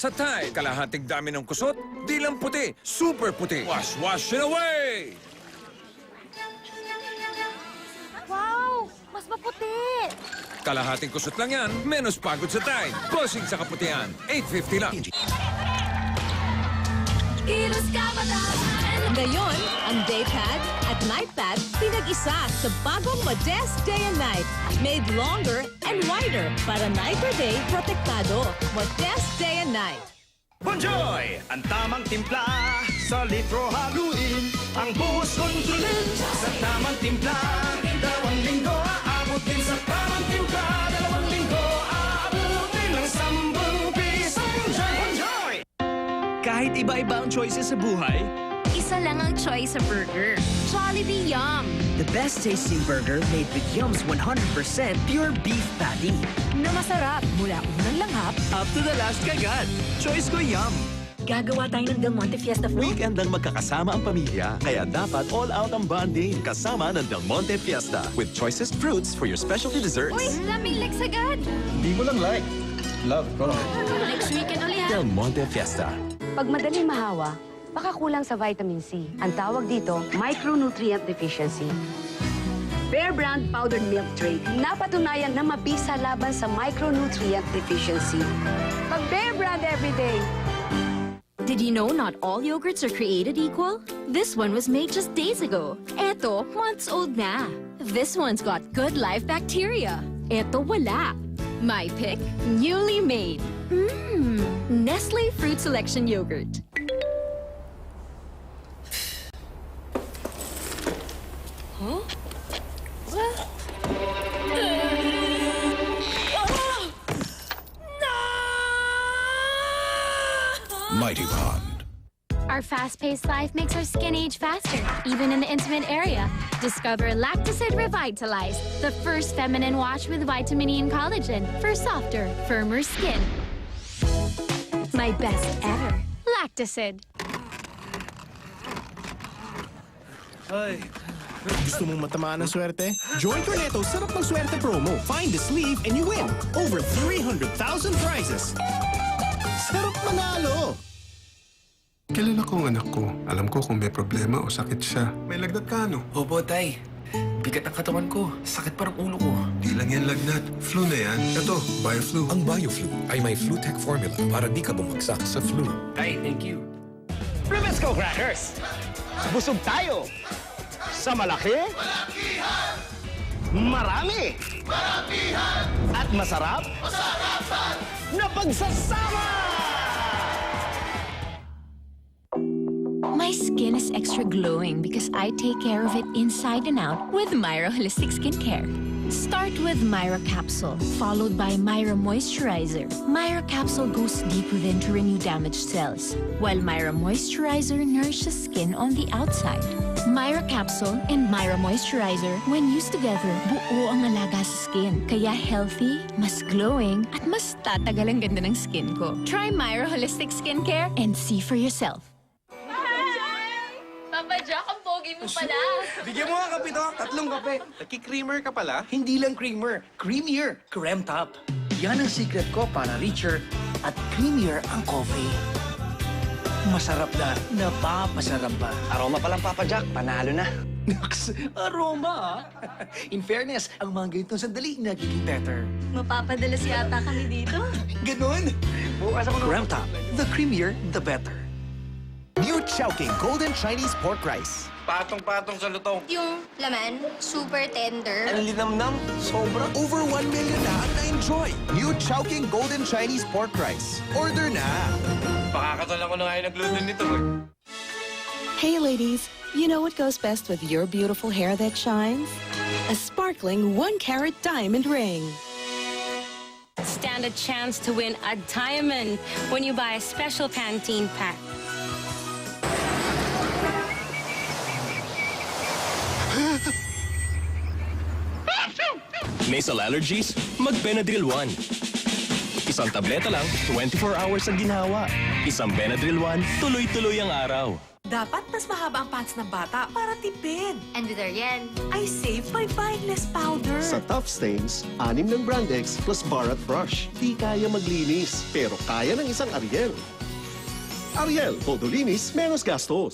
Sa Tide, kalahating dami ng kusot, di lang puti, super puti. Wash, wash it away! Wow! Mas maputi! Kalahating kusot lang yan, menos pagod sa Tide. Bossing sa kaputian, $8.50 lang. Kilos Kabataan! Ngayon, ang day pad at night pad pinag-isa sa bagong Modest Day and Night. Made longer and wider para night or day protektado. Modest Day and Night. Bonjoy! Ang tamang timpla sa litro haluin. Ang buhos kontrolin sa tamang timpla. 2 linggo aabutin sa tamang timpla. 2 linggo aabutin ng 10 pisong Bonjoy! Kahit iba-iba ang choices sa buhay, Isa lang ang choice sa burger. Jollibee Yum! The best tasting burger made with Yum's 100% pure beef patty. Na masarap mula unang langhap. up to the last kagat. Choice ko Yum! Gagawa tayo ng Del Monte Fiesta Fruit. Weekend lang magkakasama ang pamilya, kaya dapat all out ang bonding kasama ng Del Monte Fiesta with choicest fruits for your specialty desserts. Uy, laming legs agad! Hindi mo lang like. Love, go. Next weekend ulit ha! Del Monte Fiesta. Pag madaling mahawa, baka kulang sa vitamin C. Ang tawag dito, micronutrient deficiency. Bear Brand Powdered Milk Tray, napatunayan na mabisa laban sa micronutrient deficiency. Pag Bear Brand everyday. Did you know not all yogurts are created equal? This one was made just days ago. Eto, months old na. This one's got good live bacteria. Eto wala. My pick, newly made. Nestle Fruit Selection Yogurt. Mighty Pond. Our fast-paced life makes our skin age faster, even in the intimate area. Discover Lactacid Revitalize, the first feminine wash with vitamin E and collagen for softer, firmer skin. My best ever. Lactacid. Ay, gusto mong matamaan ng swerte? Join Cornetto's Sarap ng Swerte promo. Find the sleeve and you win over 300,000 prizes. Sarap manalo! Kilala ko ang anak ko. Alam ko kung may problema o sakit siya. May lagnat ka, ano? Opo, tay. Bigat ang katawan ko. Sakit parang ulo ko. Di lang yan lagnat. Flu na yan. Ito, BioFlu. Ang BioFlu ay may FluTech formula para di ka bumagsak sa flu. Tay, thank you. Ribisco Crackers! Busog tayo! Sa malaki? Malakihan! Marami! Maramihan! At masarap? Masarapan! Na pagsasama! My skin is extra glowing because I take care of it inside and out with Myra Holistic Skincare. Start with Myra Capsule, followed by Myra Moisturizer. Myra Capsule goes deep within to renew damaged cells, while Myra Moisturizer nourishes skin on the outside. Myra Capsule and Myra Moisturizer, when used together, buo ang alaga sa skin. Kaya healthy, mas glowing, at mas tatagal ang ganda ng skin ko. Try Myra Holistic Skincare and see for yourself. Papa Jack, ang pogi mo pala. Bigyan mo nga kape to. 3 kape. Nagki-creamer ka pala? Hindi lang creamer. Creamier. Creme top. Yan ang secret ko para richer at creamier ang coffee. Masarap na, napapasarap pa. Aroma pa lang, Papa Jack. Panalo na. Naks, aroma In fairness, ang mga ganitong sandali nagiging better. Mapapadalas yata kami dito. Ganon. Bukas ako Creme Top, the creamier, the better. New Chowking Golden Chinese Pork Rice. Patong-patong sa lutong. Yung laman, super tender. Ang linamnam. Sobra. Over 1 million na ang na-enjoy. New Chowking Golden Chinese Pork Rice. Order na! Pakakasalan ko na nga yung nagluto nito. Hey ladies, you know what goes best with your beautiful hair that shines? A sparkling 1-carat diamond ring. Stand a chance to win a diamond when you buy a special Pantene pack. Nasal allergies? Mag-Benadryl 1. Isang tableta lang, 24 hours ang ginhawa. Isang Benadryl 1, tuloy-tuloy ang araw. Dapat mas mahaba ang pants ng bata para tipid. And with Ariel, I save by buying less powder. Sa Tough Stains, 6 ng Brandex plus Bharat Brush. Di kaya maglinis, pero kaya ng isang Ariel. Ariel, todo linis, menos gastos.